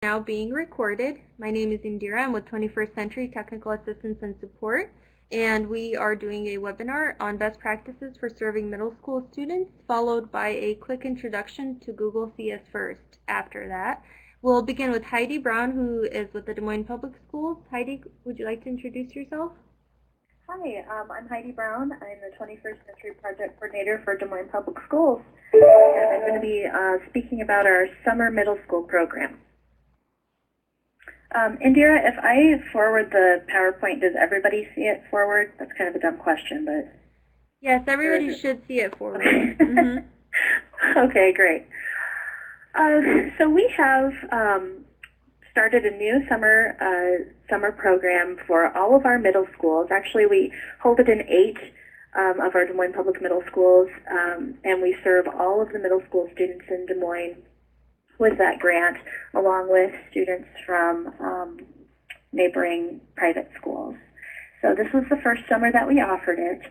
Now being recorded. My name is Indira. I'm with 21st Century Technical Assistance and Support, and we are doing a webinar on best practices for serving middle school students, followed by a quick introduction to Google CS First. After that, we'll begin with Heidi Brown, who is with the Des Moines Public Schools. Heidi, would you like to introduce yourself? Hi, I'm Heidi Brown. I'm the 21st Century Project Coordinator for Des Moines Public Schools, and I'm going to be speaking about our summer middle school program. Indira, if I forward the PowerPoint, does everybody see it forward? That's kind of a dumb question, but... Yes, everybody should see it forward. Okay, okay, great. So we have started a new summer program for all of our middle schools. Actually, we hold it in 8 of our Des Moines Public Middle Schools, and we serve all of the middle school students in Des Moines with that grant, along with students from neighboring private schools. So this was the first summer that we offered it.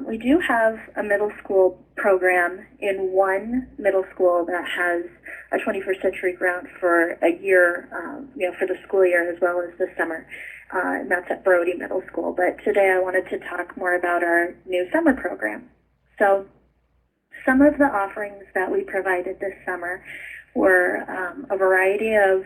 We do have a middle school program in one middle school that has a 21st Century grant for a year, for the school year as well as the summer, and that's at Brody Middle School. But today I wanted to talk more about our new summer program. So some of the offerings that we provided this summer were a variety of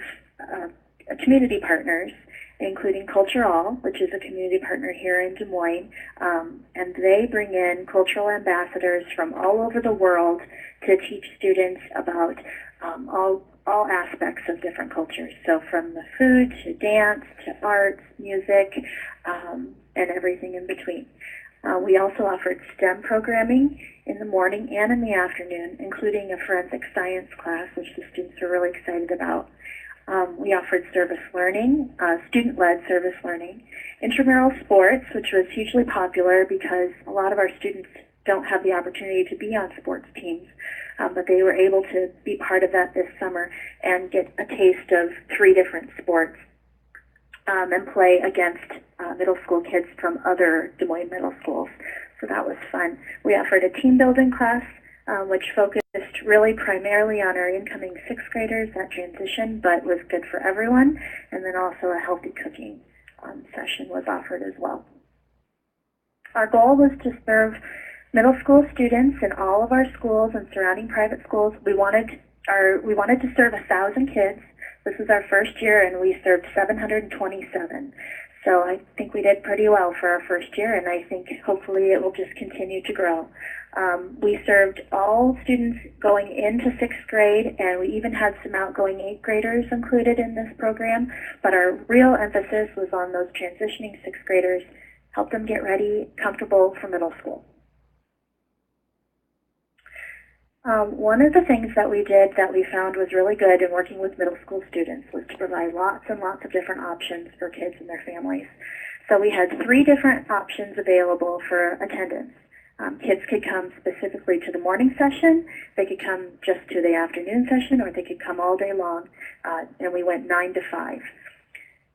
community partners, including Culture All, which is a community partner here in Des Moines, and they bring in cultural ambassadors from all over the world to teach students about all aspects of different cultures. So from the food to dance to arts, music, and everything in between. We also offered STEM programming in the morning and in the afternoon, including a forensic science class, which the students are really excited about. We offered service learning, student-led service learning, intramural sports, which was hugely popular because a lot of our students don't have the opportunity to be on sports teams, but they were able to be part of that this summer and get a taste of 3 different sports and play against middle school kids from other Des Moines middle schools. So that was fun. We offered a team building class, which focused really primarily on our incoming 6th graders, that transition, but was good for everyone. And then also a healthy cooking session was offered as well. Our goal was to serve middle school students in all of our schools and surrounding private schools. We wanted to serve 1,000 kids. This is our first year, and we served 727. So I think we did pretty well for our first year, and I think hopefully it will just continue to grow. We served all students going into 6th grade, and we even had some outgoing 8th graders included in this program, but our real emphasis was on those transitioning 6th graders, help them get ready, comfortable for middle school. One of the things that we did that we found was really good in working with middle school students was to provide lots and lots of different options for kids and their families. So we had 3 different options available for attendance. Kids could come specifically to the morning session, they could come just to the afternoon session, or they could come all day long, and we went 9 to 5.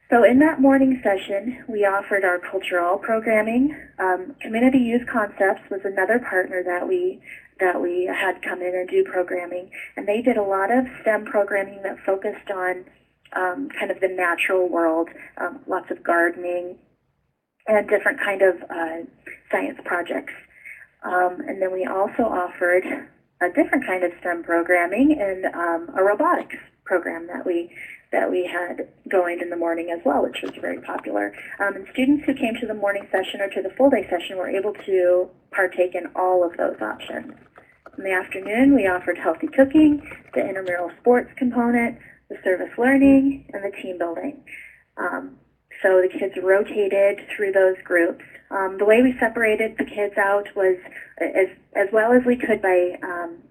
So in that morning session, we offered our Culture All programming. Community Youth Concepts was another partner that we had come in and do programming, and they did a lot of STEM programming that focused on kind of the natural world, lots of gardening and different kind of science projects. And then we also offered a different kind of STEM programming and a robotics program that we had going in the morning as well, which was very popular. And students who came to the morning session or to the full day session were able to partake in all of those options. In the afternoon, we offered healthy cooking, the intramural sports component, the service learning, and the team building. So the kids rotated through those groups. The way we separated the kids out was as well as we could by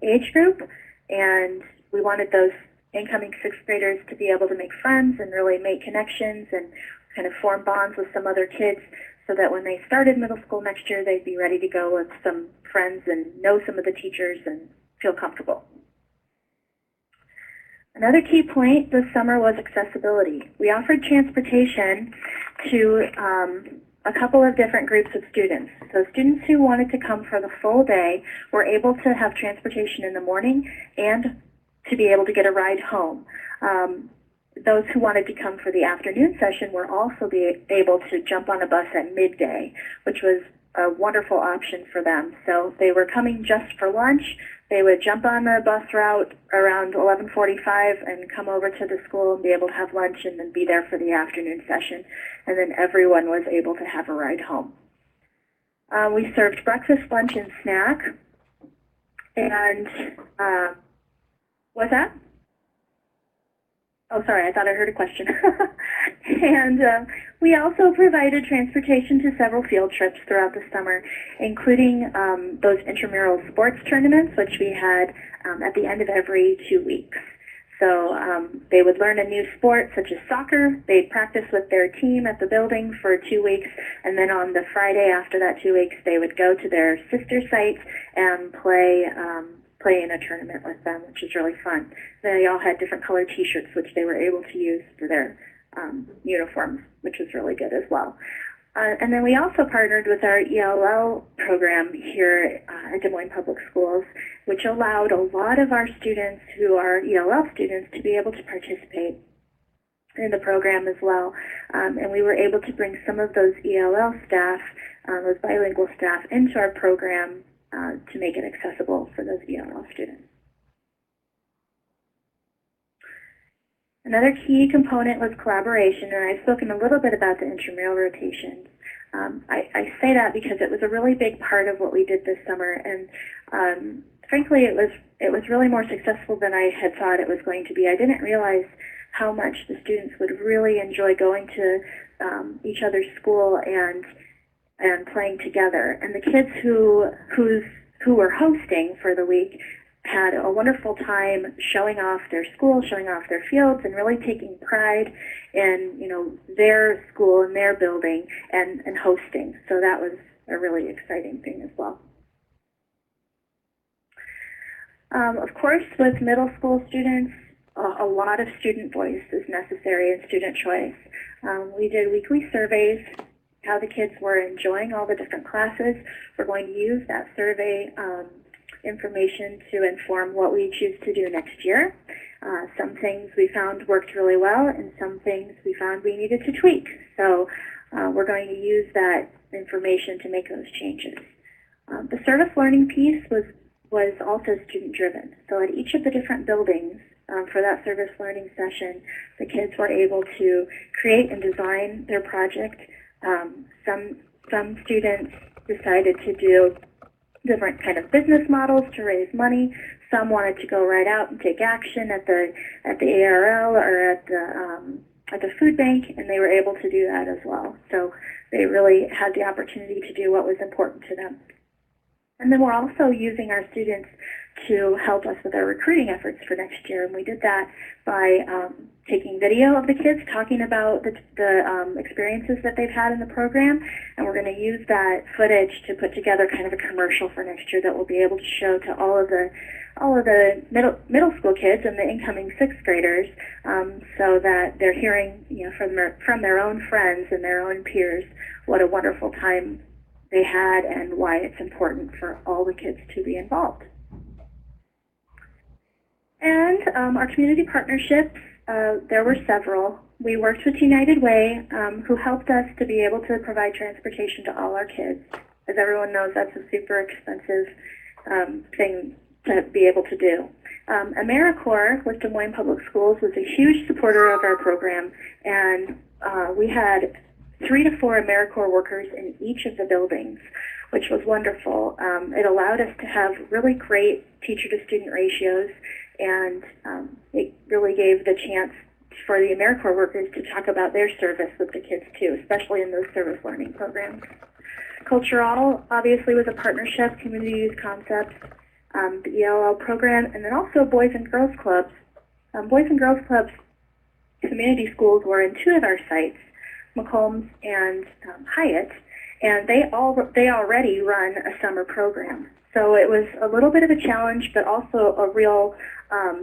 age group, and we wanted those incoming 6th graders to be able to make friends and really make connections and kind of form bonds with some other kids so that when they started middle school next year, they'd be ready to go with some friends and know some of the teachers and feel comfortable. Another key point this summer was accessibility. We offered transportation to a couple of different groups of students. So students who wanted to come for the full day were able to have transportation in the morning and to be able to get a ride home. those who wanted to come for the afternoon session were also able to jump on a bus at midday, which was a wonderful option for them. So they were coming just for lunch. They would jump on the bus route around 11:45 and come over to the school and be able to have lunch and then be there for the afternoon session. And then everyone was able to have a ride home. We served breakfast, lunch, and snack. And what's that? Oh, sorry, I thought I heard a question. And we also provided transportation to several field trips throughout the summer, including those intramural sports tournaments, which we had at the end of every 2 weeks. So they would learn a new sport, such as soccer. They'd practice with their team at the building for 2 weeks, and then on the Friday after that 2 weeks, they would go to their sister sites and play in a tournament with them, which is really fun. They all had different colored T-shirts, which they were able to use for their uniforms, which was really good as well. And then we also partnered with our ELL program here at Des Moines Public Schools, which allowed a lot of our students who are ELL students to be able to participate in the program as well. And we were able to bring some of those ELL staff, those bilingual staff, into our program to make it accessible for those ELL students. Another key component was collaboration, and I've spoken a little bit about the intramural rotations. I say that because it was a really big part of what we did this summer, and frankly, it was really more successful than I had thought it was going to be. I didn't realize how much the students would really enjoy going to each other's school and playing together. And the kids who were hosting for the week had a wonderful time showing off their school, showing off their fields, and really taking pride in their school and their building and hosting. So that was a really exciting thing as well. Of course, with middle school students, a lot of student voice is necessary and student choice. We did weekly surveys, how the kids were enjoying all the different classes. We're going to use that survey information to inform what we choose to do next year. Some things we found worked really well, and some things we found we needed to tweak. So we're going to use that information to make those changes. The service learning piece was also student-driven. So at each of the different buildings for that service learning session, the kids were able to create and design their project. Some students decided to do different kind of business models to raise money. Some wanted to go right out and take action at the ARL or at the food bank, and they were able to do that as well. So they really had the opportunity to do what was important to them. And then we're also using our students to help us with our recruiting efforts for next year, and we did that by taking video of the kids talking about the experiences that they've had in the program, and we're going to use that footage to put together kind of a commercial for next year that we'll be able to show to all of the middle school kids and the incoming sixth graders, so that they're hearing from their own friends and their own peers what a wonderful time they had and why it's important for all the kids to be involved. And our community partnerships, there were several. We worked with United Way, who helped us to be able to provide transportation to all our kids. As everyone knows, that's a super expensive thing to be able to do. AmeriCorps with Des Moines Public Schools was a huge supporter of our program, and we had 3 to 4 AmeriCorps workers in each of the buildings, which was wonderful. It allowed us to have really great teacher-to-student ratios, and it really gave the chance for the AmeriCorps workers to talk about their service with the kids too, especially in those service learning programs. Cultural obviously was a partnership, community use concepts, the ELL program, and then also Boys and Girls Clubs. Boys and Girls Clubs community schools were in 2 of our sites, McCombs and Hyatt, and they already run a summer program. So it was a little bit of a challenge, but also a real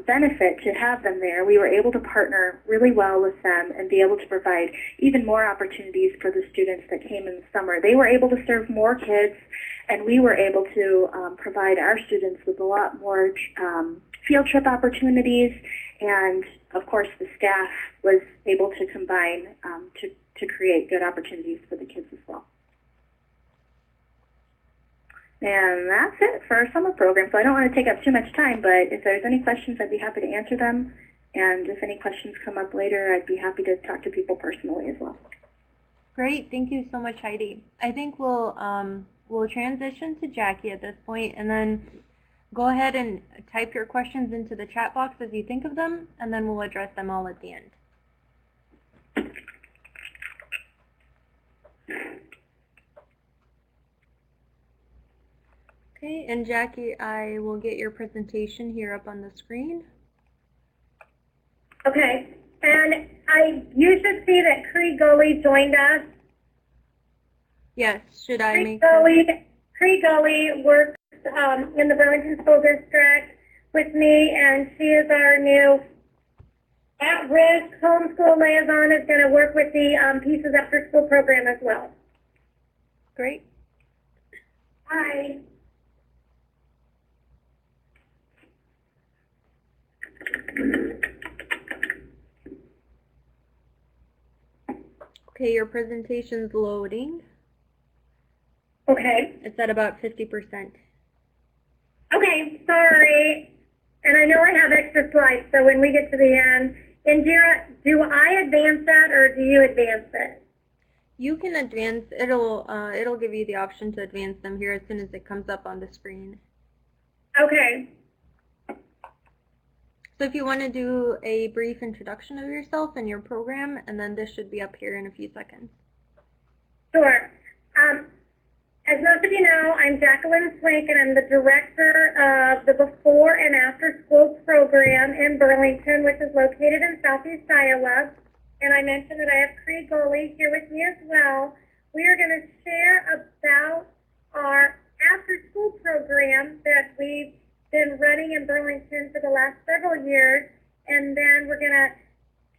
benefit to have them there. We were able to partner really well with them and be able to provide even more opportunities for the students that came in the summer. They were able to serve more kids, and we were able to provide our students with a lot more field trip opportunities and of course, the staff was able to combine to create good opportunities for the kids as well. And that's it for our summer program. So I don't want to take up too much time, but if there's any questions, I'd be happy to answer them. And if any questions come up later, I'd be happy to talk to people personally as well. Great, thank you so much, Heidi. I think we'll transition to Jackie at this point, and then go ahead and type your questions into the chat box as you think of them, and then we'll address them all at the end. Okay, and Jackie, I will get your presentation here up on the screen. Okay, and you should see that Cree Gully joined us. Yes, should I make Cree Gully works in the Burlington School District with me, and she is our new at-risk homeschool liaison, is going to work with the Pieces After School program as well. Great. Hi. Okay, your presentation's loading. Okay. It's at about 50%. Okay, sorry. And I know I have extra slides, so when we get to the end, Indira, do I advance that or do you advance it? You can advance, it'll give you the option to advance them here as soon as it comes up on the screen. Okay. So if you want to do a brief introduction of yourself and your program, and then this should be up here in a few seconds. Sure. As most of you know, I'm Jacqueline Swink, and I'm the director of the Before and After School program in Burlington, which is located in Southeast Iowa. And I mentioned that I have Cree Gully here with me as well. We are going to share about our after-school program that we've been running in Burlington for the last several years, and then we're going to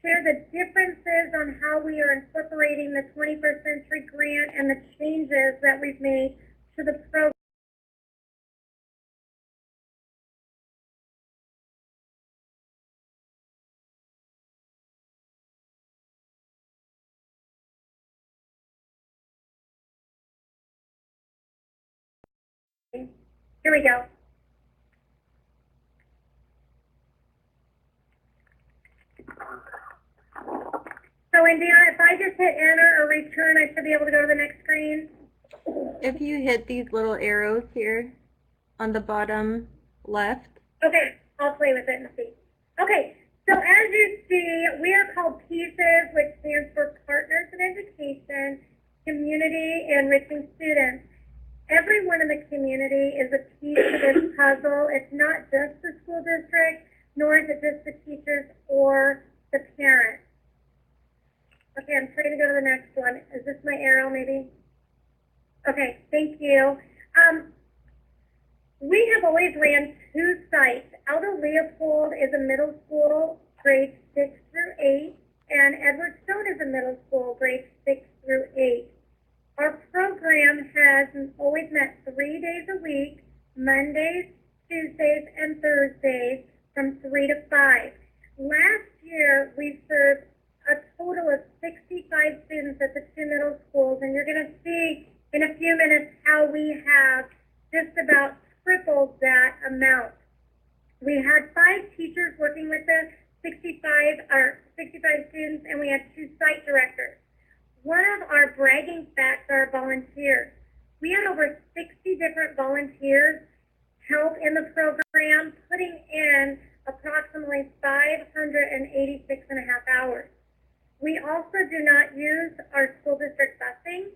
share the differences on how we are incorporating the 21st Century Grant and the changes that we've made to the program. Here we go. So Indira, if I just hit enter or return, I should be able to go to the next screen. If you hit these little arrows here on the bottom left. Okay, I'll play with it and see. Okay, so as you see, we are called PIECES, which stands for Partners in Education, Community Enriching Students. Everyone in the community is a piece of this puzzle. It's not just the school district, nor is it just the teachers or the parents. Okay, I'm trying to go to the next one. Is this my arrow, maybe? Okay, thank you. We have always ran two sites. Aldo Leopold is a middle school, grades 6 through 8, and Edward Stone is a middle school, grades 6 through 8. Our program has always met 3 days a week, Mondays, Tuesdays, and Thursdays, from 3 to 5. Last year, we served a total of 65 students at the two middle schools, and you're going to see in a few minutes how we have just about tripled that amount. We had 5 teachers working with us, 65 students, and we had 2 site directors. One of our bragging facts are our volunteers. We had over 60 different volunteers help in the program, putting in approximately 586 and a half hours. We also do not use our school district busing,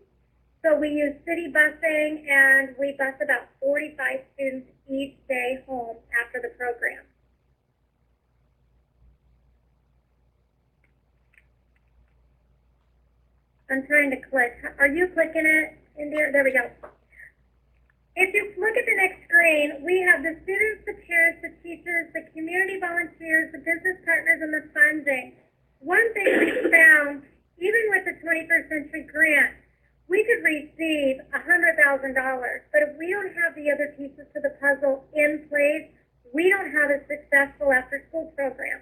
so we use city busing, and we bus about 45 students each day home after the program. I'm trying to click. Are you clicking it in there? There we go. If you look at the next screen, we have the students, the parents, the teachers, the community volunteers, the business partners, and the funding. One thing we found, even with the 21st Century Grant, we could receive $100,000, but if we don't have the other pieces to the puzzle in place, we don't have a successful after-school program.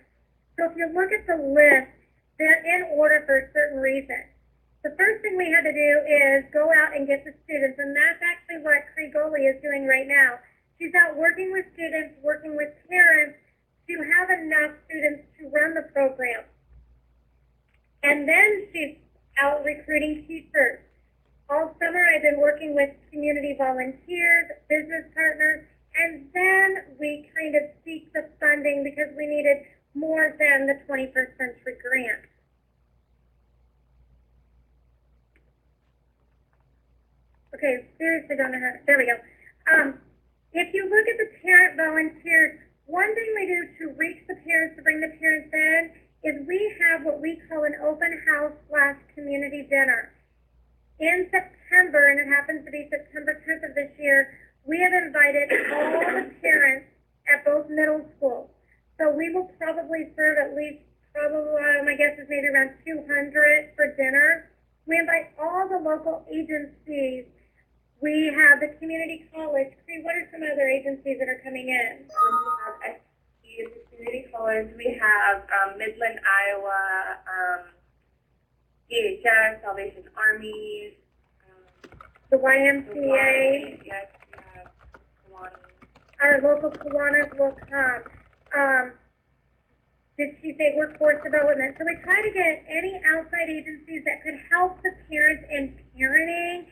So if you look at the list, they're in order for a certain reason. The first thing we had to do is go out and get the students, and that's actually what Krigoli is doing right now. She's out working with students, working with parents to have enough students to run the program. And then she's out recruiting teachers. All summer I've been working with community volunteers, business partners, and then we kind of seek the funding because we needed more than the 21st Century Grant. Okay, seriously don't know how, there we go. If you look at the parent volunteers, one thing we do to reach the parents, to bring the parents in, is we have what we call an open house / community dinner. In September, and it happens to be September 10th of this year, we have invited all the parents at both middle schools. So we will probably serve at least, my guess is maybe around 200 for dinner. We invite all the local agencies. We have the community college. What are some other agencies that are coming in? We have SU, the community college. We have Midland, Iowa, DHS, Salvation Army, The YMCA. Yes, we have Kiwanis. Our local Kiwanis will come. Did she say workforce development? So we try to get any outside agencies that could help the parents in parenting,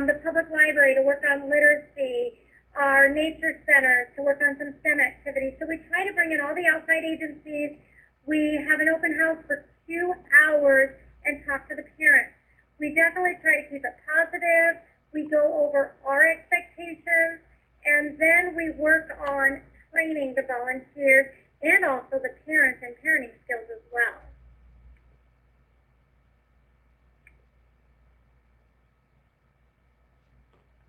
the public library to work on literacy, our nature center to work on some STEM activities. So we try to bring in all the outside agencies. We have an open house for 2 hours and talk to the parents. We definitely try to keep it positive. We go over our expectations, and then we work on training the volunteers and also the parents and parenting skills as well.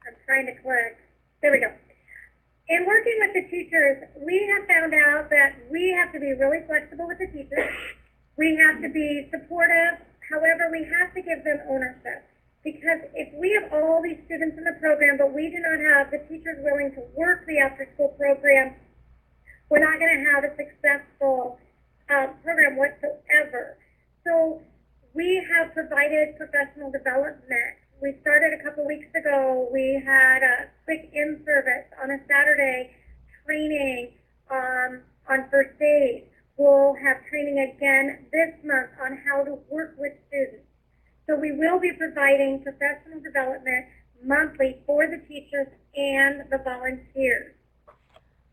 I'm trying to click. There we go. In working with the teachers, we have found out that we have to be really flexible with the teachers. We have to be supportive. However, we have to give them ownership. Because if we have all these students in the program, but we do not have the teachers willing to work the after-school program, we're not going to have a successful program whatsoever. So we have provided professional development. We started a couple weeks ago. We had a quick in-service on a Saturday training on first aid. We'll have training again this month on how to work with students. So we will be providing professional development monthly for the teachers and the volunteers.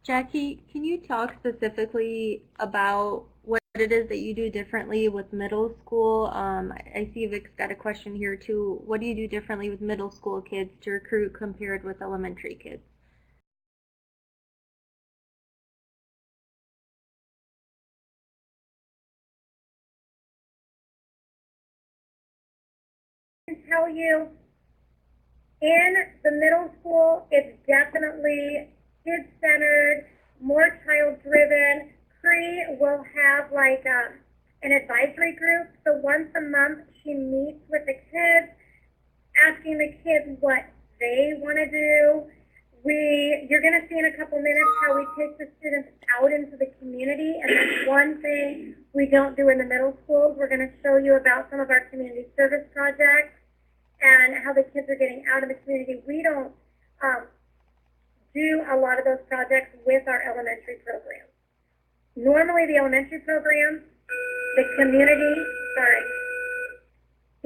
Jackie, can you talk specifically about what it is that you do differently with middle school? I see Vic's got a question here too. What do you do differently with middle school kids to recruit compared with elementary kids? I can tell you, in the middle school, it's definitely kid-centered, more child-driven. Cree will have like an advisory group. So once a month, she meets with the kids, asking the kids what they want to do. You're going to see in a couple minutes how we take the students out into the community, and that's one thing we don't do in the middle schools. We're going to show you about some of our community service projects and how the kids are getting out of the community. We don't do a lot of those projects with our elementary programs. Normally the elementary programs, the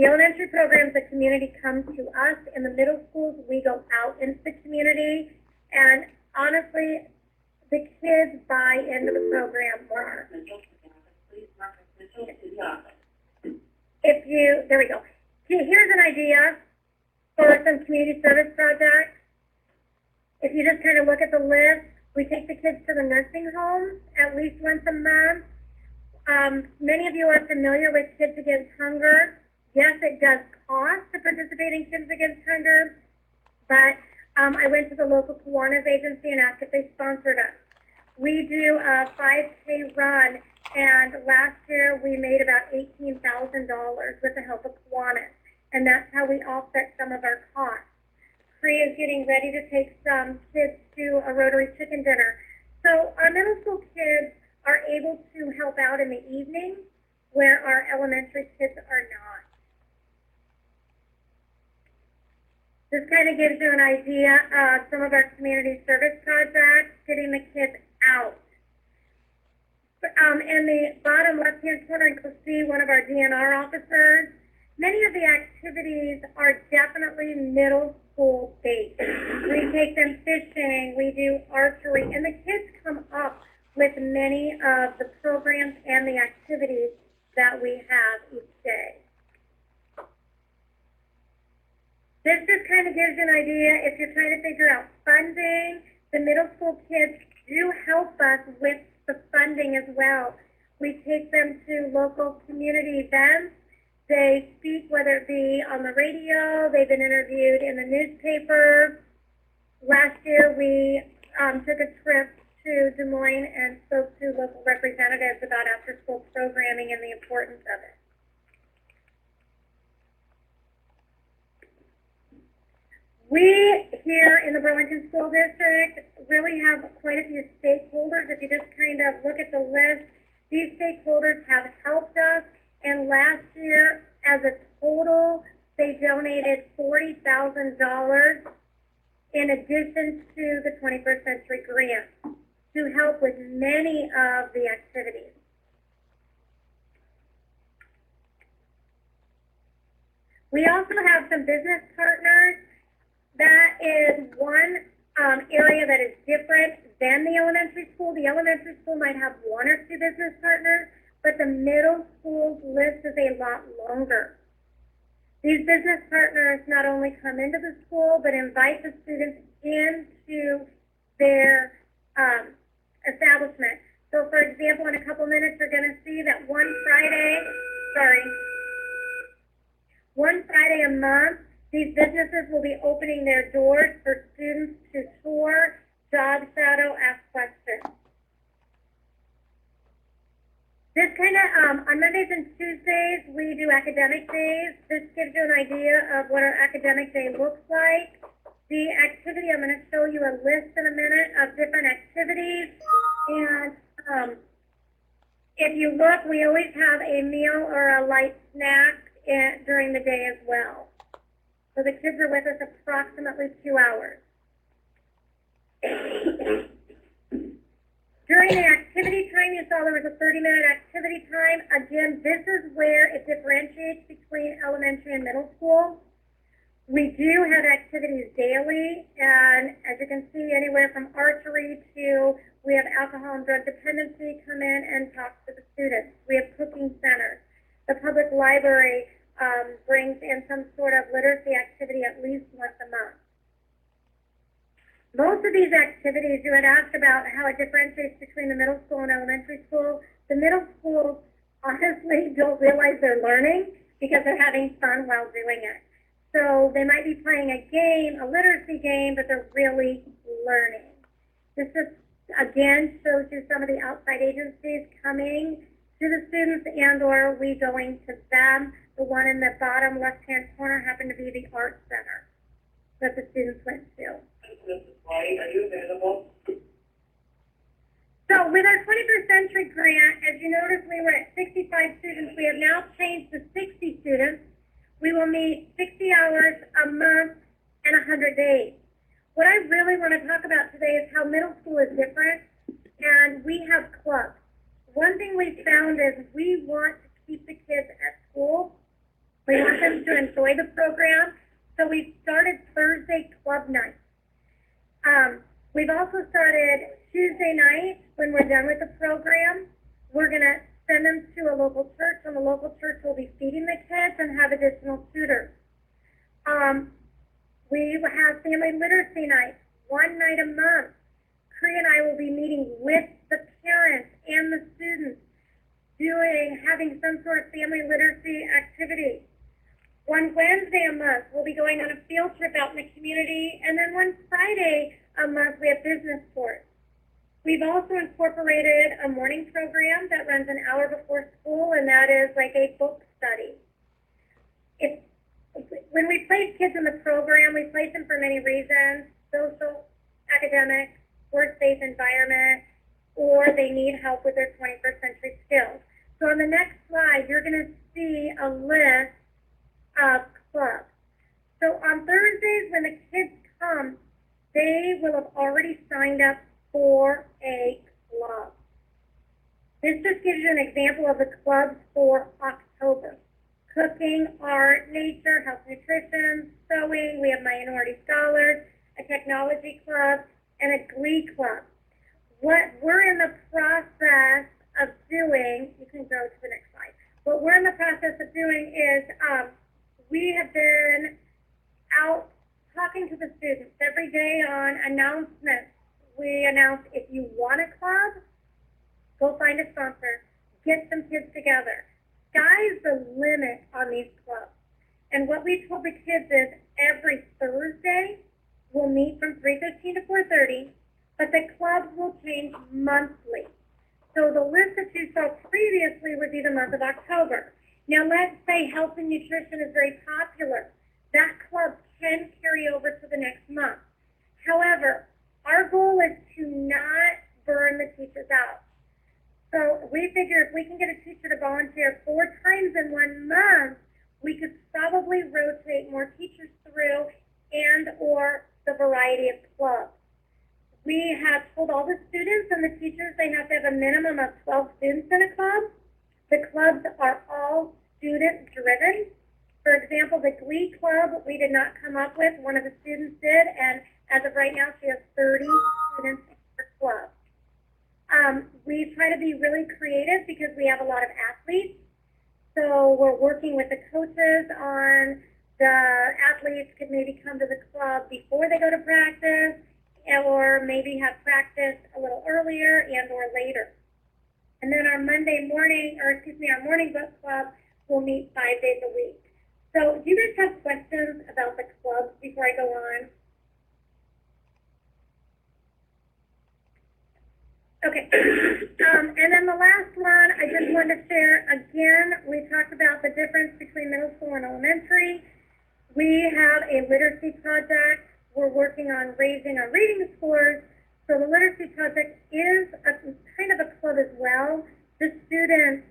elementary programs, the community comes to us. In the middle schools, we go out into the community, and honestly, the kids buy into the program more. There we go. Here's an idea for some community service projects. If you just kind of look at the list, we take the kids to the nursing homes at least once a month. Many of you are familiar with Kids Against Hunger. Yes, it does cost to participate in Kids Against Hunger, but I went to the local Kiwanis agency and asked if they sponsored us. We do a 5K run, and last year we made about $18,000 with the help of Kiwanis, and that's how we offset some of our costs. Cree is getting ready to take some kids to a Rotary chicken dinner. So our middle school kids are able to help out in the evening where our elementary kids are not. This kind of gives you an idea of some of our community service projects, getting the kids out. In the bottom left-hand corner, you can see one of our DNR officers. Many of the activities are definitely middle school based. We take them fishing, we do archery, and the kids come up with many of the programs and the activities that we have each day. This just kind of gives you an idea if you're trying to figure out funding. The middle school kids do help us with the funding as well. We take them to local community events. They speak, whether it be on the radio, they've been interviewed in the newspaper. Last year we took a trip to Des Moines and spoke to local representatives about after-school programming and the importance of it. We here in the Burlington School District really have quite a few stakeholders. If you just kind of look at the list, these stakeholders have helped us, and last year, as a total, they donated $40,000 in addition to the 21st Century Grant to help with many of the activities. We also have some business partners. That is one area that is different than the elementary school. The elementary school might have one or two business partners, but the middle school's list is a lot longer. These business partners not only come into the school, but invite the students into their establishment. So, for example, in a couple minutes, you're going to see that one Friday a month, these businesses will be opening their doors for students to tour, job shadow, ask questions. This kind of, on Mondays and Tuesdays, we do academic days. This gives you an idea of what our academic day looks like. The activity, I'm going to show you a list in a minute of different activities. And if you look, we always have a meal or a light snack during the day as well. So the kids are with us approximately 2 hours. During the activity time, you saw there was a 30-minute activity time. Again, this is where it differentiates between elementary and middle school. We do have activities daily, and as you can see, anywhere from archery to we have alcohol and drug dependency come in and talk to the students. We have cooking centers. The public library brings in some sort of literacy activity at least once a month. Most of these activities, you had asked about how it differentiates between the middle school and elementary school. The middle schools honestly don't realize they're learning because they're having fun while doing it. So they might be playing a game, a literacy game, but they're really learning. This just, again, shows you some of the outside agencies coming to the students and or we going to them. The one in the bottom left-hand corner happened to be the art center that the students went to. Are you available? So with our 21st Century Grant, as you notice, we were at 65 students. We have now changed to 60 students. We will meet 60 hours a month and 100 days. What I really want to talk about today is how middle school is different, and we have clubs. One thing we found is we want to keep the kids at school. We want them to enjoy the program, so we started Thursday club night. We've also started Tuesday night when we're done with the program. We're going to send them to a local church, and the local church will be feeding the kids and have additional tutors. We have family literacy night, one night a month. Cree and I will be meeting with the parents and the students, having some sort of family literacy activity. One Wednesday a month, we'll be going on a field trip out in the community, and then one Friday a month, we have business sports. We've also incorporated a morning program that runs an hour before school, and that is like a book study. When we place kids in the program, we place them for many reasons: social, academic, work-based environment, or they need help with their 21st century skills. So on the next slide, you're going to see a list of clubs. So on Thursdays when the kids come, they will have already signed up for a club. This just gives you an example of the clubs for October. Cooking, art, nature, health, nutrition, sewing, we have minority scholars, a technology club, and a glee club. What we're in the process of doing, you can go to the next slide. What we're in the process of doing is we have been out talking to the students every day on announcements. We announce if you want a club, go find a sponsor, get some kids together. Sky's the limit on these clubs. And what we told the kids is every Thursday we'll meet from 3:15 to 4:30, but the clubs will change monthly. So the list that you saw previously would be the month of October. Now let's say health and nutrition is very popular. That club can carry over to the next month. However, our goal is to not burn the teachers out. So we figure if we can get a teacher to volunteer 4 times in 1 month, we could probably rotate more teachers through and or the variety of clubs. We have told all the students and the teachers they have to have a minimum of 12 students in a club. The clubs are all student driven. For example, the Glee Club we did not come up with, one of the students did, and as of right now she has 30 students in her club. We try to be really creative because we have a lot of athletes. So we're working with the coaches on the athletes could maybe come to the club before they go to practice or maybe have practice a little earlier and or later. And then our our morning book club will meet 5 days a week. So do you guys have questions about the clubs before I go on? Okay, and then the last one I just wanted to share, again, we talked about the difference between middle school and elementary. We have a literacy project. We're working on raising our reading scores. So the literacy project is kind of a club as well. The students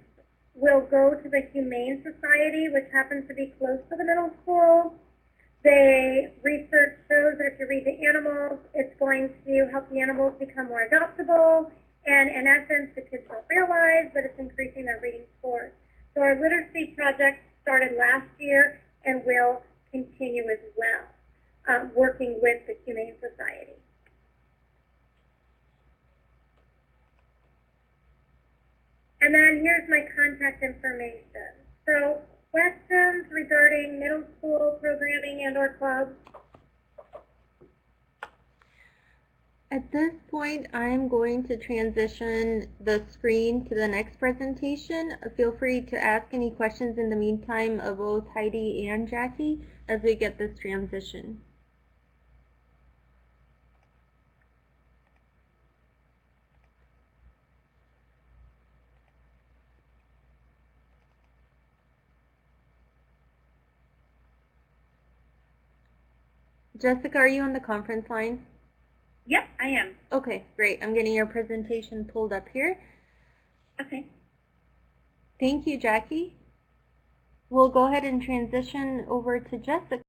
will go to the Humane Society, which happens to be close to the middle school. Research shows that if you read the animals, it's going to help the animals become more adoptable. And in essence, the kids don't realize that it's increasing their reading scores. So our literacy project started last year and will continue as well, working with the Humane Society. And then here's my contact information. So questions regarding middle school programming and or clubs? At this point, I'm going to transition the screen to the next presentation. Feel free to ask any questions in the meantime of both Heidi and Jackie as we get this transition. Jessica, are you on the conference line? Yep, I am. Okay, great. I'm getting your presentation pulled up here. Okay. Thank you, Jackie. We'll go ahead and transition over to Jessica.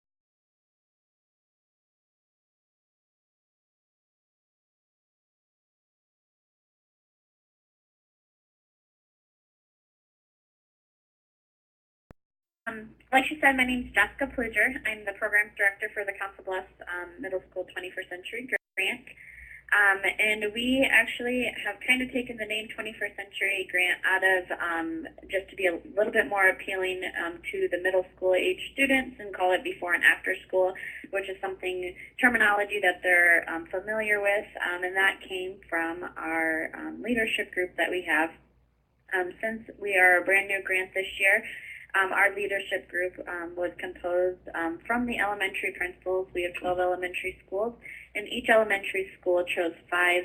Like she said, my name is Jessica Pluger. I'm the Programs Director for the Council Bluffs Middle School 21st Century Grant. And we actually have kind of taken the name 21st Century Grant out of just to be a little bit more appealing to the middle school age students and call it before and after school, which is terminology that they're familiar with. And that came from our leadership group that we have. Since we are a brand new grant this year, our leadership group was composed from the elementary principals. We have 12 elementary schools, and each elementary school chose 5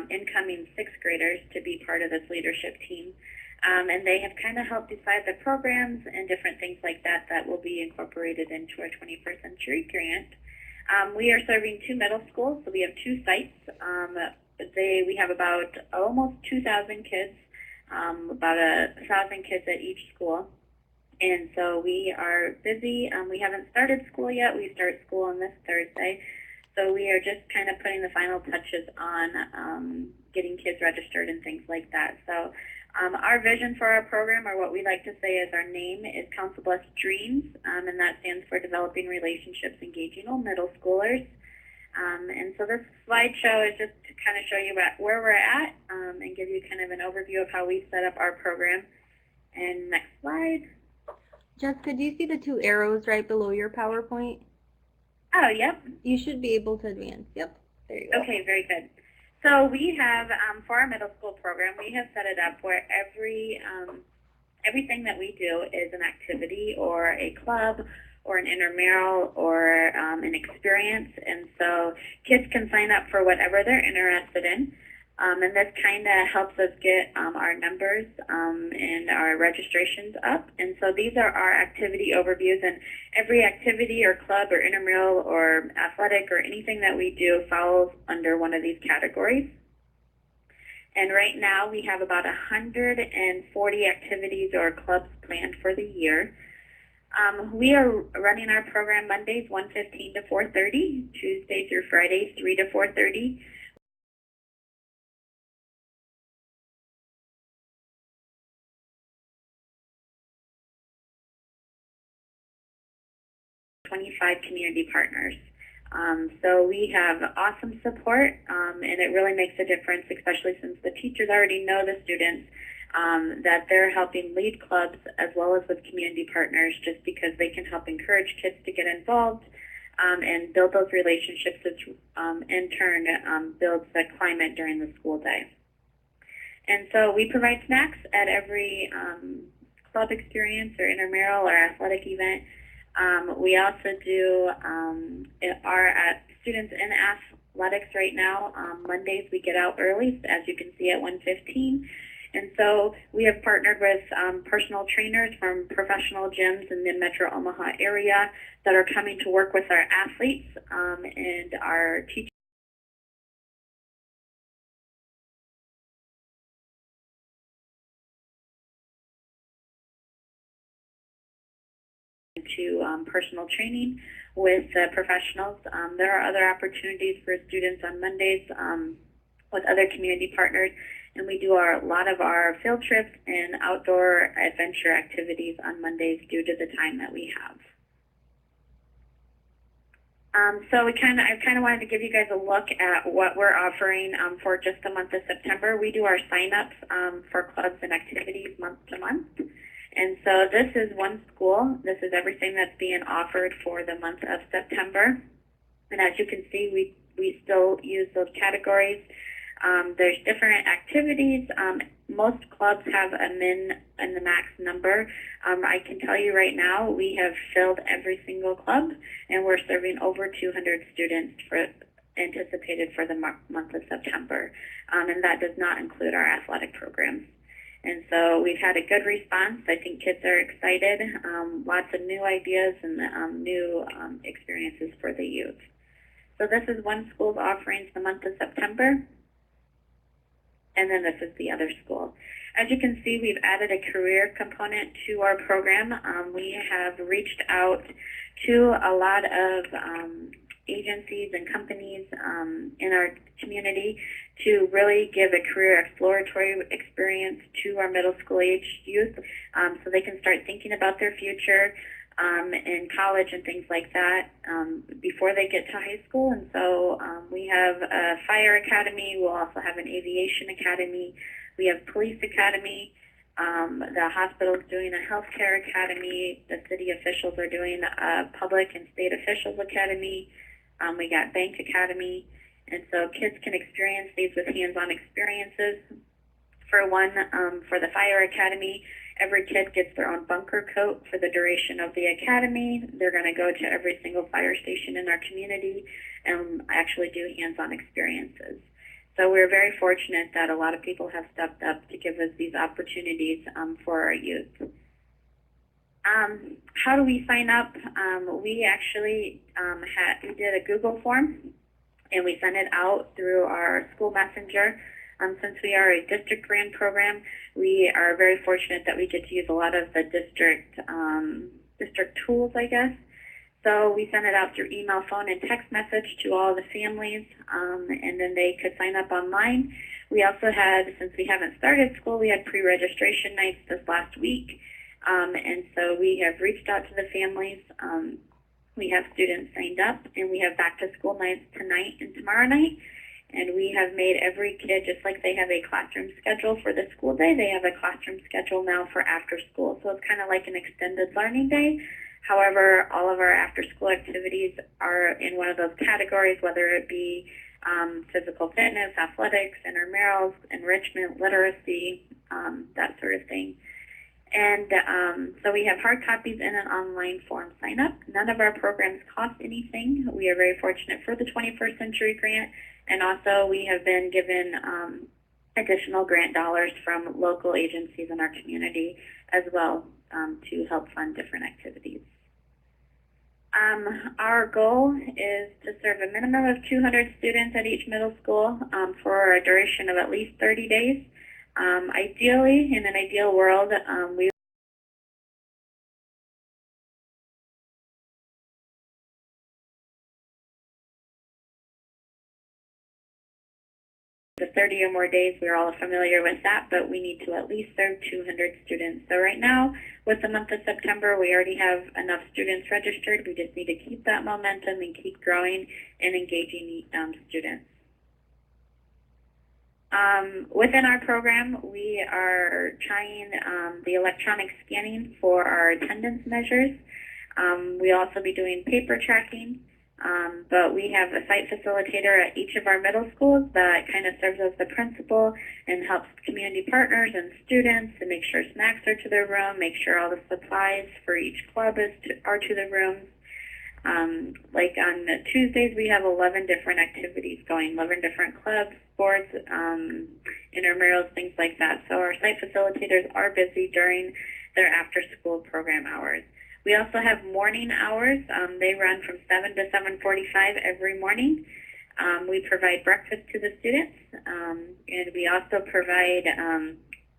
incoming 6th graders to be part of this leadership team. And they have kind of helped decide the programs and different things like that that will be incorporated into our 21st Century Grant. We are serving 2 middle schools, so we have 2 sites. we have about almost 2,000 kids, about 1,000 kids at each school. And so we are busy. We haven't started school yet. We start school on this Thursday. So we are just kind of putting the final touches on getting kids registered and things like that. So our vision for our program, or what we like to say is our name, is Council Blessed Dreams, and that stands for Developing Relationships Engaging All Middle Schoolers. And so this slideshow is just to kind of show you where we're at and give you kind of an overview of how we set up our program. And next slide. Jessica, do you see the 2 arrows right below your PowerPoint? Oh, yep. You should be able to advance. Yep. There you go. Okay, very good. So we have, for our middle school program, we have set it up where everything that we do is an activity or a club or an intramural or an experience. And so kids can sign up for whatever they're interested in. And this kind of helps us get our numbers and our registrations up. And so these are our activity overviews, and every activity or club or intramural or athletic or anything that we do falls under one of these categories. And right now we have about 140 activities or clubs planned for the year. We are running our program Mondays 1:15 to 4:30, Tuesday through Fridays 3 to 4:30. '25 community partners. So we have awesome support, and it really makes a difference, especially since the teachers already know the students, that they're helping lead clubs as well as with community partners, just because they can help encourage kids to get involved and build those relationships, which in turn builds the climate during the school day. And so we provide snacks at every club experience or intramural or athletic event. We also do are at students in athletics right now. Mondays we get out early, as you can see at 1:15. And so we have partnered with personal trainers from professional gyms in the Metro Omaha area that are coming to work with our athletes and our teachers to personal training with professionals. There are other opportunities for students on Mondays with other community partners, and we do a lot of our field trips and outdoor adventure activities on Mondays due to the time that we have. So I kind of wanted to give you guys a look at what we're offering for just the month of September. We do our sign-ups for clubs and activities month to month. And so this is one school. This is everything that's being offered for the month of September. And as you can see, we still use those categories. There's different activities. Most clubs have a min and the max number. I can tell you right now, we have filled every single club, and we're serving over 200 students anticipated for the month of September. And that does not include our athletic programs. And so we've had a good response. I think kids are excited. Lots of new ideas and new experiences for the youth. So this is one school's offerings the month of September. And then this is the other school. As you can see, we've added a career component to our program. We have reached out to a lot of agencies and companies in our community to really give a career exploratory experience to our middle school age youth so they can start thinking about their future in college and things like that before they get to high school. And so we have a fire academy. We'll also have an aviation academy. We have police academy. The hospital is doing a healthcare academy. The city officials are doing a public and state officials academy. We got bank academy. And so kids can experience these with hands-on experiences. For one, for the fire academy, every kid gets their own bunker coat for the duration of the academy. They're going to go to every single fire station in our community and actually do hands-on experiences. So we're very fortunate that a lot of people have stepped up to give us these opportunities for our youth. How do we sign up? We actually we did a Google form. and we send it out through our school messenger. Since we are a district-ran program, we are very fortunate that we get to use a lot of the district tools, I guess. So we sent it out through email, phone, and text message to all the families, and then they could sign up online. We also had, since we haven't started school, we had pre-registration nights this last week, and so we have reached out to the families. We have students signed up, and we have back-to-school nights tonight and tomorrow night. And we have made every kid, just like they have a classroom schedule for the school day, they have a classroom schedule now for after school. So it's kind of like an extended learning day. However, all of our after-school activities are in one of those categories, whether it be physical fitness, athletics, intramurals, enrichment, literacy, that sort of thing. And so we have hard copies and an online form sign up. None of our programs cost anything. We are very fortunate for the 21st Century Grant, and also we have been given additional grant dollars from local agencies in our community as well to help fund different activities. Our goal is to serve a minimum of 200 students at each middle school for a duration of at least 30 days. Ideally, in an ideal world, we the 30 or more days, we're all familiar with that, but we need to at least serve 200 students. So right now, with the month of September, we already have enough students registered. We just need to keep that momentum and keep growing and engaging students. Within our program, we are trying the electronic scanning for our attendance measures. We'll also be doing paper tracking, but we have a site facilitator at each of our middle schools that kind of serves as the principal and helps community partners and students to make sure snacks are to their room, make sure all the supplies for each club are to the rooms. Like on Tuesdays, we have 11 different activities going, 11 different clubs, sports, intramurals, things like that. So our site facilitators are busy during their after-school program hours. We also have morning hours. They run from 7 to 7:45 every morning. We provide breakfast to the students, and we also provide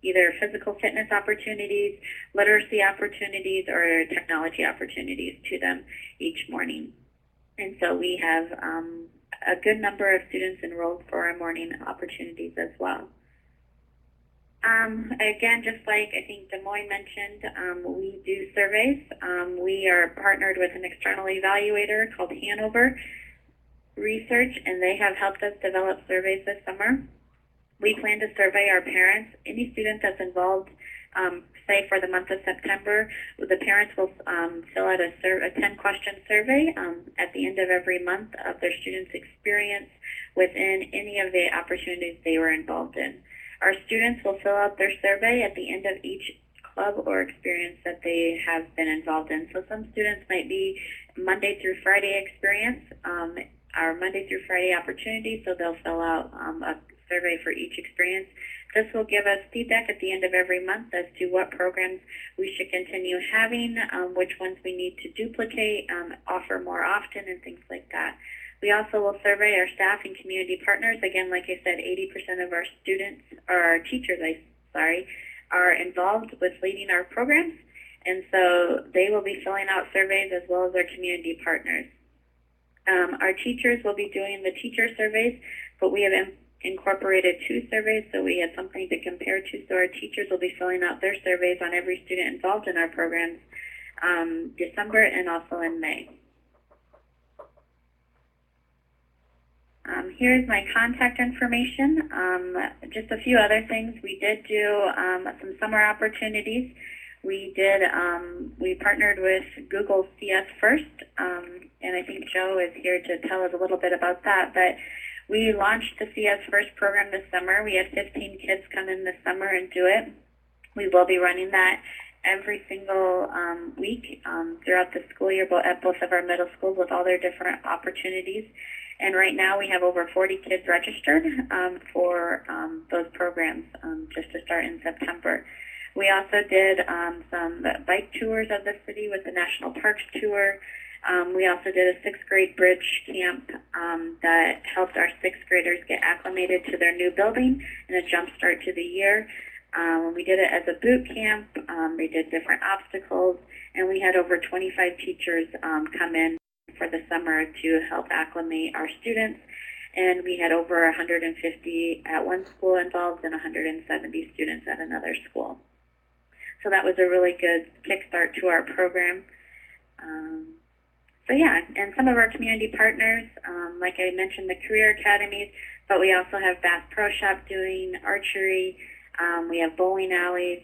either physical fitness opportunities, literacy opportunities, or technology opportunities to them each morning. And so we have a good number of students enrolled for our morning opportunities as well. Again, just like I think Des Moines mentioned, we do surveys. We are partnered with an external evaluator called Hanover Research, and they have helped us develop surveys this summer. We plan to survey our parents. Any student that's involved, say for the month of September, the parents will fill out a 10-question survey at the end of every month of their student's experience within any of the opportunities they were involved in. Our students will fill out their survey at the end of each club or experience that they have been involved in. So some students might be Monday through Friday experience, our Monday through Friday opportunity, so they'll fill out a survey for each experience. This will give us feedback at the end of every month as to what programs we should continue having, which ones we need to duplicate, offer more often, and things like that. We also will survey our staff and community partners. Again, like I said, 80% of our students, or our teachers, are involved with leading our programs, and so they will be filling out surveys as well as our community partners. Our teachers will be doing the teacher surveys, but we have incorporated 2 surveys, so we have something to compare to. So our teachers will be filling out their surveys on every student involved in our programs December and also in May. Here's my contact information. Just a few other things. We did do some summer opportunities. We partnered with Google CS First, and I think Joe is here to tell us a little bit about that. But we launched the CS First program this summer. We had 15 kids come in this summer and do it. We will be running that every single week throughout the school year at both of our middle schools with all their different opportunities. And right now we have over 40 kids registered for those programs just to start in September. We also did some bike tours of the city with the National Parks Tour. We also did a 6th grade bridge camp that helped our 6th graders get acclimated to their new building and a jump start to the year. We did it as a boot camp. They did different obstacles, and we had over 25 teachers come in for the summer to help acclimate our students. And we had over 150 at one school involved and 170 students at another school. So that was a really good kickstart to our program. So yeah, and some of our community partners, like I mentioned, the career academies, but we also have Bass Pro Shop doing archery. We have bowling alleys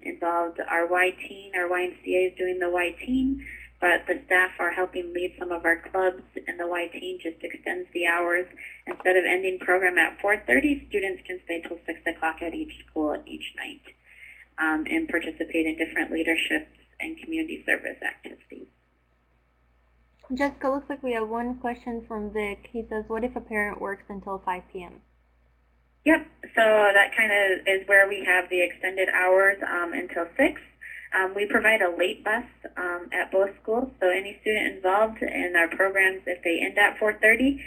involved. Our Y-Teen, our YMCA is doing the Y-Teen, but the staff are helping lead some of our clubs, and the Y-Teen just extends the hours. Instead of ending program at 4:30, students can stay till 6 o'clock at each school each night and participate in different leaderships and community service activities. Jessica, looks like we have one question from Vic. He says, what if a parent works until 5 p.m.? Yep, so that kind of is where we have the extended hours until 6. We provide a late bus at both schools, so any student involved in our programs, if they end at 4:30,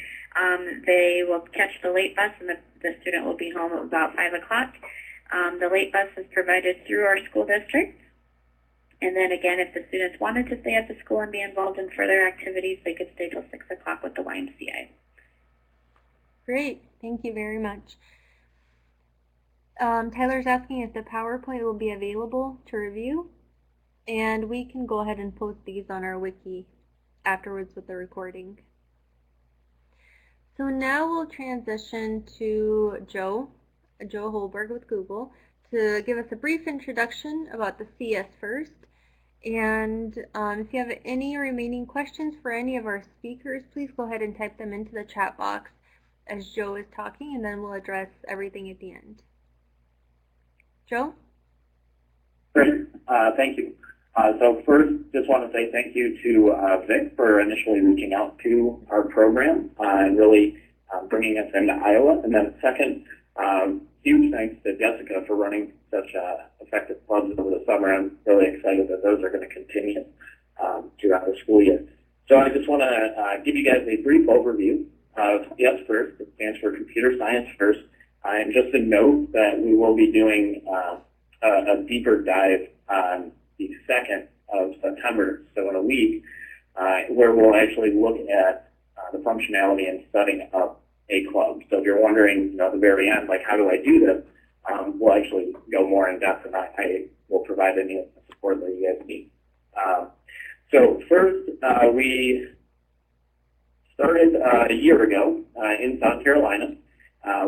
they will catch the late bus and the student will be home at about 5 o'clock. The late bus is provided through our school district. And then again, if the students wanted to stay at the school and be involved in further activities, they could stay till 6 o'clock with the YMCA. Great, thank you very much. Tyler's asking if the PowerPoint will be available to review, and we can go ahead and post these on our wiki afterwards with the recording. So now we'll transition to Joe Holberg with Google to give us a brief introduction about the CS First. And if you have any remaining questions for any of our speakers, please go ahead and type them into the chat box as Joe is talking, and then we'll address everything at the end. Joe? Great. Thank you. So first, just want to say thank you to Vic for initially reaching out to our program and really bringing us into Iowa. And then second, huge thanks to Jessica for running such effective clubs over the summer. I'm really excited that those are going to continue throughout the school year. So I just want to give you guys a brief overview of CS First. It stands for Computer Science First. And just to note that we will be doing a deeper dive on the 2nd of September, so in a week, where we'll actually look at the functionality and setting up a club. So if you're wondering, at the very end, like, how do I do this? We'll actually go more in depth, and I will provide any support that you guys need. So first, we started a year ago in South Carolina.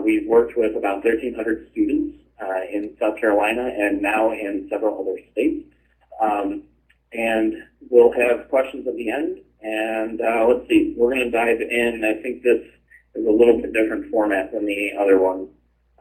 We've worked with about 1,300 students in South Carolina and now in several other states. And we'll have questions at the end. And let's see, we're going to dive in. I think this is a little bit different format than the other ones.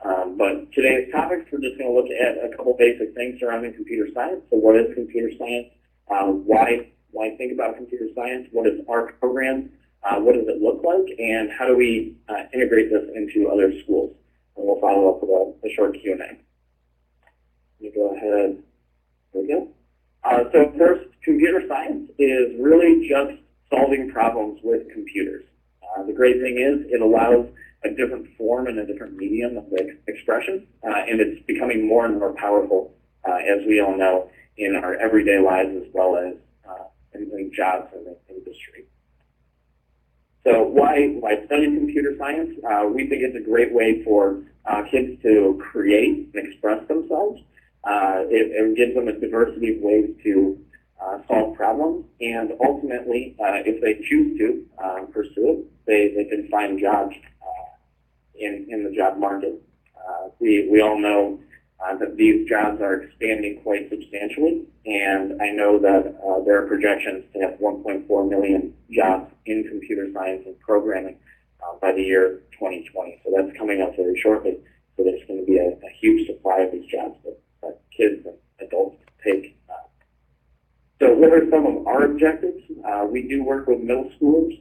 But today's topics, we're just going to look at a couple basic things surrounding computer science. So what is computer science? Why think about computer science? What is our program? What does it look like, and how do we integrate this into other schools? And we'll follow up with a short Q&A. Let me go ahead. There we go. So first, computer science is really just solving problems with computers. The great thing is it allows a different form and a different medium of expression, and it's becoming more and more powerful, as we all know, in our everyday lives as well as in jobs in the industry. So why study computer science? We think it's a great way for kids to create and express themselves. It gives them a diversity of ways to solve problems, and ultimately, if they choose to pursue it, they can find jobs in the job market. We all know that these jobs are expanding quite substantially, and I know that there are projections to have 1.4 million jobs in computer science and programming by the year 2020. So that's coming up very shortly. So there's going to be a huge supply of these jobs that kids and adults can take. So what are some of our objectives? We do work with middle schoolers,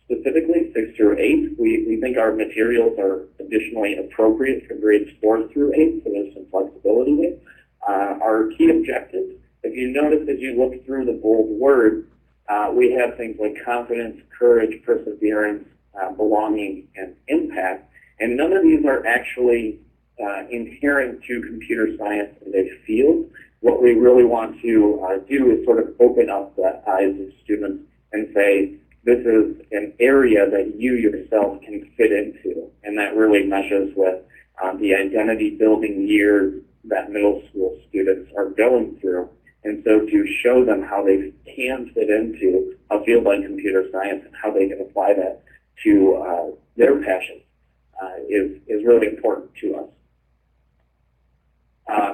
specifically 6 through 8. We think our materials are additionally appropriate for grades 4 through 8, so there's some flexibility there. Our key objectives, if you notice as you look through the bold words, We have things like confidence, courage, perseverance, belonging, and impact. And none of these are actually inherent to computer science as a field. What we really want to do is sort of open up the eyes of students and say, this is an area that you yourself can fit into. And that really meshes with the identity building years that middle school students are going through. And so to show them how they can fit into a field like computer science and how they can apply that to their passions is really important to us.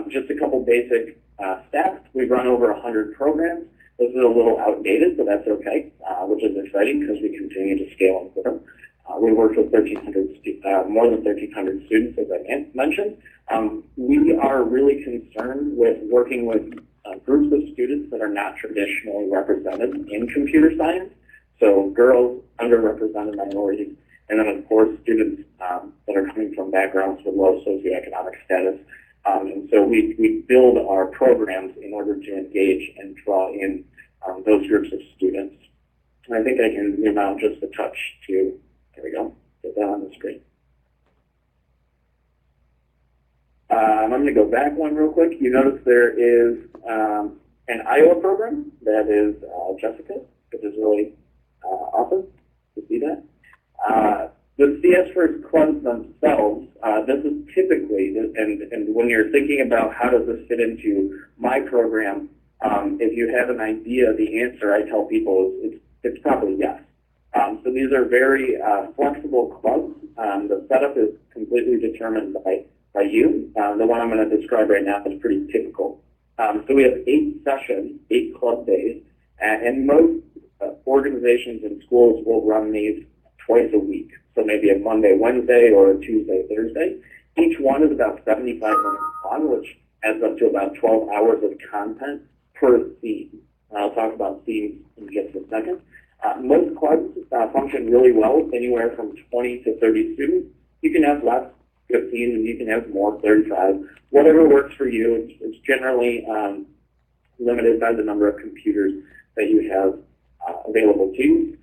Just a couple basic stats. We've run over 100 programs. This is a little outdated, but that's okay, which is exciting because we continue to scale and grow. We worked with more than 1,300 students, as I mentioned. We are really concerned with working with groups of students that are not traditionally represented in computer science. So girls, underrepresented minorities, and then of course students that are coming from backgrounds with low socioeconomic status. And so we build our programs in order to engage and draw in those groups of students. And I think I can zoom out just a touch to, there we go, get that on the screen. I'm going to go back one real quick. You notice there is an Iowa program that is Jessica, which is really awesome to see that. The CS First clubs themselves, this is typically, and when you're thinking about how does this fit into my program, if you have an idea, the answer I tell people is it's probably yes. So these are very flexible clubs. The setup is completely determined by you. The one I'm going to describe right now is pretty typical. So we have 8 sessions, 8 club days, and most organizations and schools will run these twice a week. So maybe a Monday, Wednesday, or a Tuesday, Thursday. Each one is about 75 minutes long, which adds up to about 12 hours of content per theme. I'll talk about themes in just a second. Most clubs function really well, anywhere from 20 to 30 students. You can have less, 15, and you can have more, 35. Whatever works for you. It's generally limited by the number of computers that you have available to you.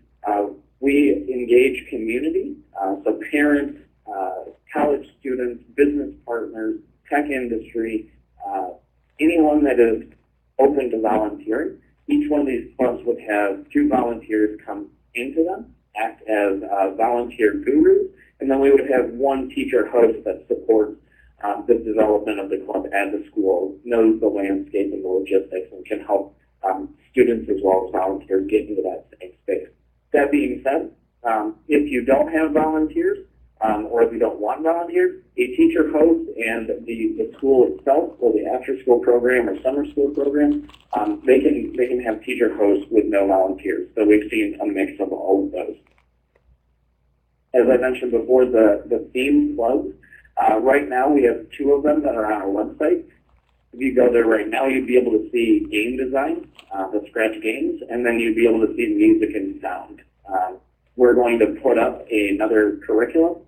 We engage community, so parents, college students, business partners, tech industry, anyone that is open to volunteering. Each one of these clubs would have 2 volunteers come into them, act as volunteer gurus, and then we would have 1 teacher host that supports the development of the club at the school, knows the landscape and the logistics, and can help students as well as volunteers get into that same space. That being said, if you don't have volunteers, or if you don't want volunteers, a teacher host and the school itself, or the after-school program or summer school program, they can have teacher hosts with no volunteers. So we've seen a mix of all of those. As I mentioned before, the theme clubs, right now we have 2 of them that are on our website. If you go there right now, you'd be able to see game design, the Scratch games, and then you'd be able to see music and sound. We're going to put up another curriculum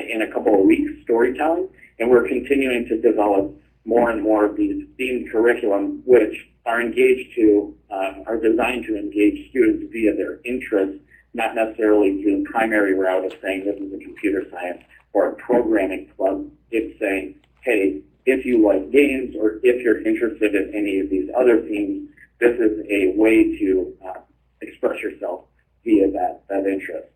in a couple of weeks, storytelling, and we're continuing to develop more and more of these themed curriculum, which are are designed to engage students via their interests, not necessarily through the primary route of saying this is a computer science or a programming club. It's saying, hey, if you like games or if you're interested in any of these other themes, this is a way to express yourself via that interest.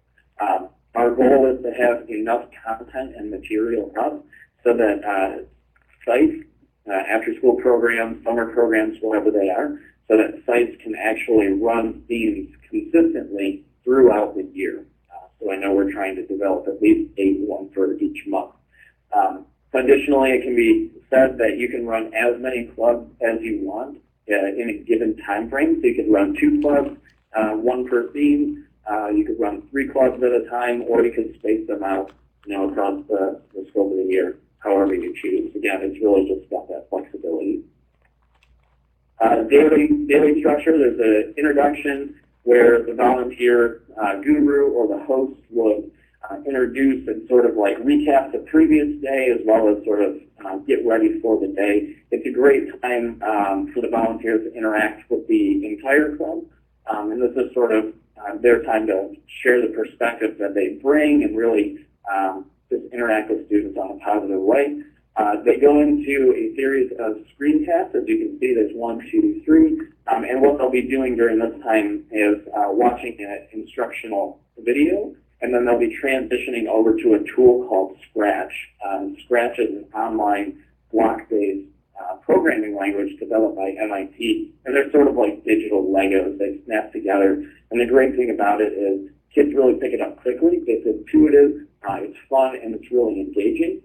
Our goal is to have enough content and material up so that sites, after-school programs, summer programs, whatever they are, so that sites can actually run themes consistently throughout the year. So I know we're trying to develop at least 1 for each month. Additionally, it can be said that you can run as many clubs as you want in a given time frame. So you could run 2 clubs, 1 per theme. You could run 3 clubs at a time, or you could space them out, across the scope of the year, however you choose. Again, it's really just about that flexibility. Daily structure, there's an introduction where the volunteer guru or the host would introduce and sort of like recap the previous day as well as sort of get ready for the day. It's a great time for the volunteers to interact with the entire club. And this is sort of their time to share the perspective that they bring and really just interact with students on a positive way. They go into a series of screencasts. As you can see, there's 1, 2, 3. And what they'll be doing during this time is watching an instructional video, and then they'll be transitioning over to a tool called Scratch. Scratch is an online block-based programming language developed by MIT, and they're sort of like digital Legos. They snap together, and the great thing about it is kids really pick it up quickly. It's intuitive, it's fun, and it's really engaging.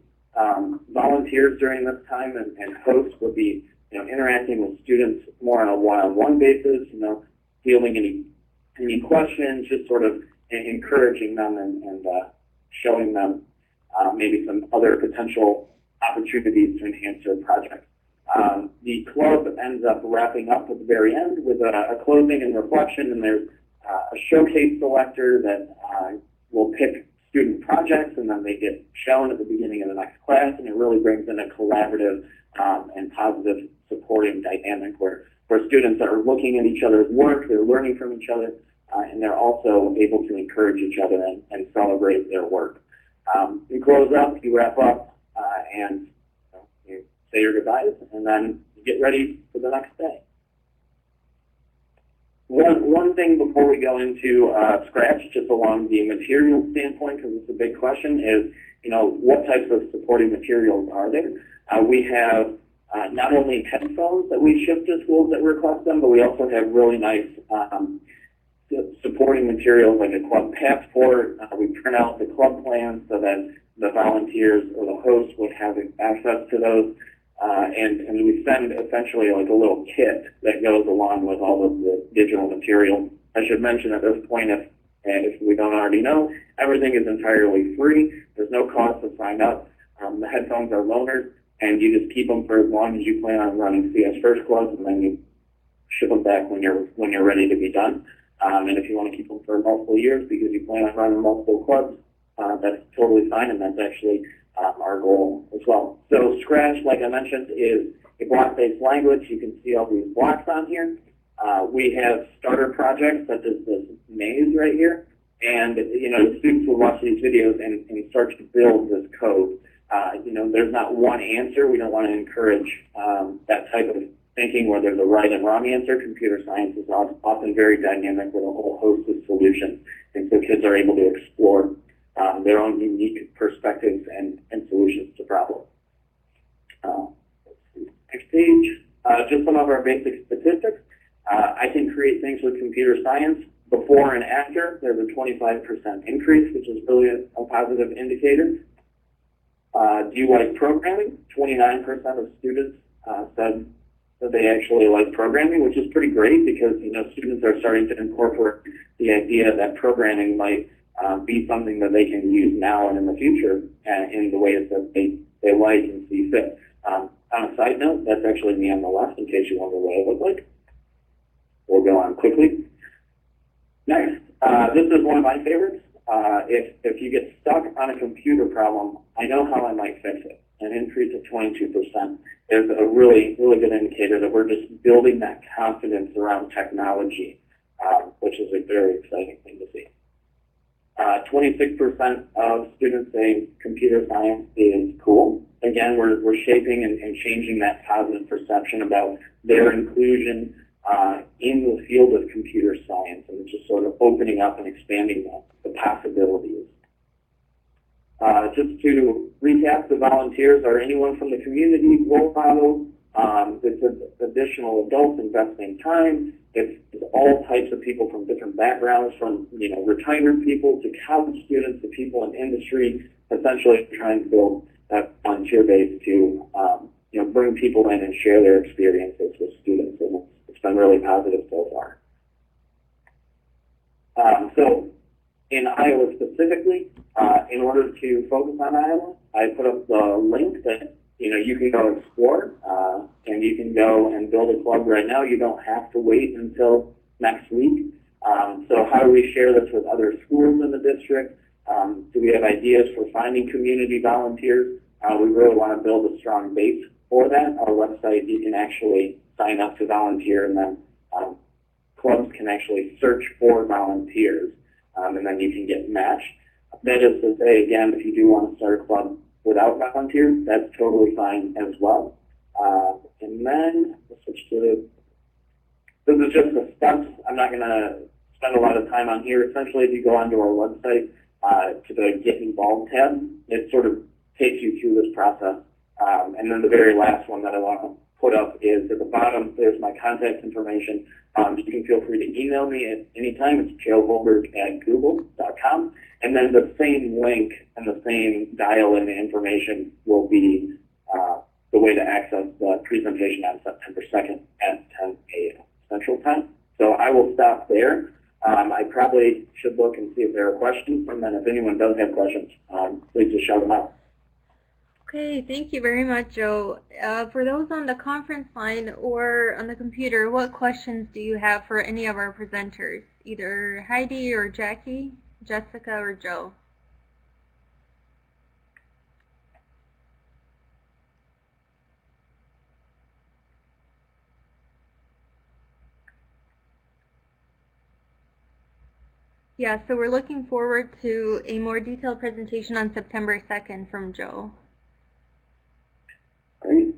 Volunteers during this time and hosts will be, interacting with students more on a one-on-one basis, fielding any questions, just sort of encouraging them and showing them maybe some other potential opportunities to enhance their project. The club ends up wrapping up at the very end with a closing and reflection, and there's a showcase selector that will pick student projects, and then they get shown at the beginning of the next class, and it really brings in a collaborative and positive supporting dynamic where students are looking at each other's work, they're learning from each other, and they're also able to encourage each other and celebrate their work. You close up, you wrap up, and you say your goodbyes, and then you get ready for the next day. One thing before we go into Scratch, just along the material standpoint, because it's a big question, is what types of supporting materials are there? We have not only headphones that we ship to schools that request them, but we also have really nice supporting materials like a club passport. We print out the club plans so that the volunteers or the hosts would have access to those. And we send essentially like a little kit that goes along with all of the digital material. I should mention at this point, if we don't already know, everything is entirely free. There's no cost to sign up. The headphones are loaners, and you just keep them for as long as you plan on running CS First Clubs, and then you ship them back when you're ready to be done. And if you want to keep them for multiple years because you plan on running multiple clubs, that's totally fine, and that's actually our goal as well. So Scratch, like I mentioned, is a block-based language. You can see all these blocks on here. We have starter projects such as this maze right here, and the students will watch these videos and start to build this code. There's not one answer. We don't want to encourage that type of thinking where there's a right and wrong answer. Computer science is often very dynamic with a whole host of solutions, and so kids are able to explore their own unique perspectives and solutions to problems. Next page, just some of our basic statistics. I can create things with computer science. Before and after, there's a 25% increase, which is really a positive indicator. Do you like programming? 29% of students said that they actually like programming, which is pretty great because students are starting to incorporate the idea that programming might be something that they can use now and in the future in the ways that they like and see fit. On a side note, that's actually me on the left in case you wonder what I look like. We'll go on quickly. Next, this is one of my favorites. If you get stuck on a computer problem, I know how I might fix it. An increase of 22% is a really, really good indicator that we're just building that confidence around technology, which is a very exciting thing to see. 26% of students say computer science is cool. Again, we're shaping and changing that positive perception about their inclusion in the field of computer science, and just sort of opening up and expanding the possibilities. Just to recap, the volunteers are anyone from the community, role models, it's additional adults investing time. It's all types of people from different backgrounds, from retired people to college students to people in industry, essentially trying to build that volunteer base to bring people in and share their experiences with students, and it's been really positive so far. So in Iowa specifically, in order to focus on Iowa, I put up the link that you can go explore, and you can go and build a club right now. You don't have to wait until next week. So how do we share this with other schools in the district? Do we have ideas for finding community volunteers? We really want to build a strong base for that. Our website, you can actually sign up to volunteer, and then clubs can actually search for volunteers, and then you can get matched. That is to say, again, if you do want to start a club without volunteers, that's totally fine as well. And then we'll switch to this is just the steps. I'm not going to spend a lot of time on here. Essentially, if you go onto our website to the Get Involved tab, it sort of takes you through this process. And then the very last one that I want to put up is at the bottom, there's my contact information. You can feel free to email me at any time. It's joeholberg@google.com. And then the same link and the same dial-in information will be the way to access the presentation on September 2nd at 10 a.m. Central Time. So I will stop there. I probably should look and see if there are questions, and then if anyone does have questions, please just shout them out. Okay, thank you very much, Joe. For those on the conference line or on the computer, what questions do you have for any of our presenters? Either Heidi or Jackie, Jessica or Joe? Yeah, so we're looking forward to a more detailed presentation on September 2nd from Joe. Great.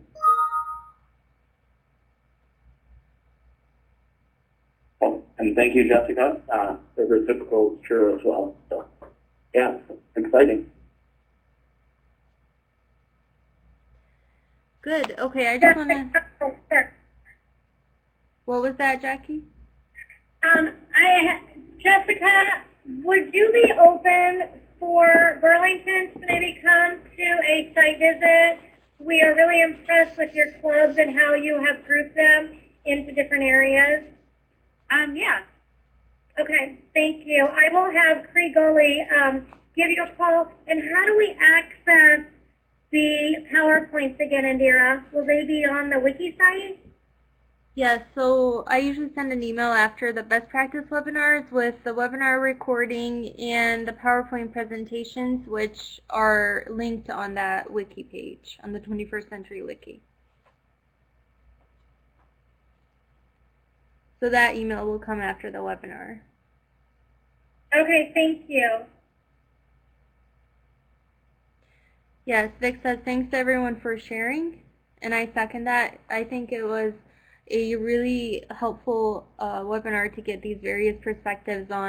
Well, and thank you, Jessica. The reciprocal is true as well. So, yeah, exciting. Good. Okay, I just want to... What was that, Jackie? Jessica, would you be open for Burlington to maybe come to a site visit? We are really impressed with your clubs and how you have grouped them into different areas. Yeah. Okay, thank you. I will have Cree-Gully give you a call. And how do we access the PowerPoints again, Indira? Will they be on the wiki site? Yes, so I usually send an email after the best practice webinars with the webinar recording and the PowerPoint presentations, which are linked on that wiki page, on the 21st Century Wiki. So that email will come after the webinar. Okay, thank you. Yes, Vic says thanks to everyone for sharing, and I second that. I think it was a really helpful webinar to get these various perspectives on